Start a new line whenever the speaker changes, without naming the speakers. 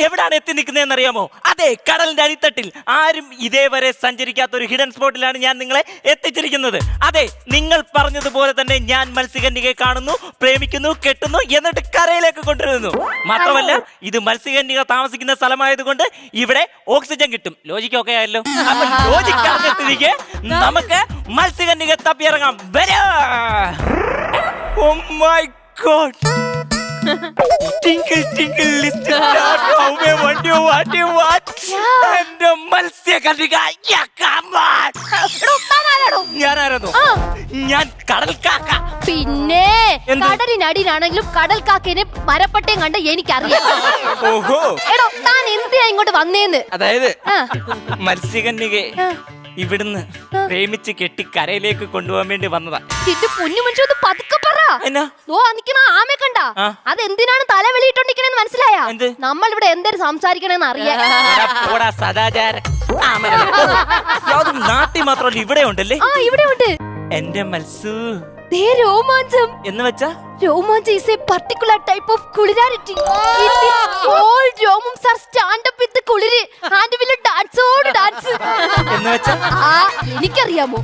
എവിടാണ് എത്തി നിൽക്കുന്നതെന്ന് അറിയാമോ? അതെ, കടലിന്റെ അടിത്തട്ടിൽ ആരും ഇതേവരെ സഞ്ചരിക്കാത്ത ഒരു ഹിഡൻ സ്പോട്ടിലാണ് ഞാൻ നിങ്ങളെ എത്തിച്ചിരിക്കുന്നത്. അതെ, നിങ്ങൾ പറഞ്ഞതുപോലെ തന്നെ ഞാൻ മത്സ്യകന്യകയെ കാണുന്നു, പ്രേമിക്കുന്നു, കെട്ടുന്നു, എന്നിട്ട് കരയിലേക്ക് കൊണ്ടുവരുന്നു. മാത്രമല്ല, ഇത് മത്സ്യകന്യക താമസിക്കുന്ന സ്ഥലമായതുകൊണ്ട് ഇവിടെ ഓക്സിജൻ കിട്ടും. ലോജിക്ക് ഒക്കെ ആയല്ലോ. അപ്പൊ ലോജിക്ക് അറിഞ്ഞ സ്ഥിതിക്ക് നമുക്ക് മത്സ്യകന്യക തപ്പിയിറങ്ങാം. വരാ. Oh my God! Tinkle tinkle little star, how me wonder what you want. And മത്സ്യകന്യക, yeah, come on. ഞാനായിരുന്നു. ഞാൻ കടൽക്കാക്ക.
പിന്നെ കടലിനടിയിലാണെങ്കിലും കടൽക്കാക്കേനെ മരപ്പട്ടയും കണ്ട് എനിക്കറിയാം.
ഓഹോ.
എടോ, താൻ എന്തിനാ ഇങ്ങോട്ട് വന്നേന്ന്?
അതായത് മത്സ്യകന്യകയെ ഇവിടുന്ന് പ്രേമിച്ച് കെട്ടി കരയിലേക്ക് കൊണ്ടുപോകാൻ വേണ്ടി വന്നതാ.
ഇത് പൊന്നു മനുഷ്യ, ഒന്ന് പതുക്കെ പറ. ആമെ കണ്ട അത് എന്തിനാണ് തല വെളിയിട്ടോണ്ടിരിക്കണെന്ന് മനസ്സിലായ? നമ്മൾ ഇവിടെ എന്തൊരു സംസാരിക്കണെന്ന് അറിയാം.
നാട്ടിൽ മാത്രമല്ല ഇവിടെ ഉണ്ടല്ലേ?
ഇവിടെ ഉണ്ട്.
എന്റെ മത്സു
രോമാഞ്ചം
എന്ന് വെച്ചാ
രോമാഞ്ചം is a particular type of കുളിരാരിറ്റി. It is all രോമംസ് are stand up with കുളിര് and will dance ഓട് dance.
എന്ന് വെച്ചാ
എനിക്കറിയാമോ?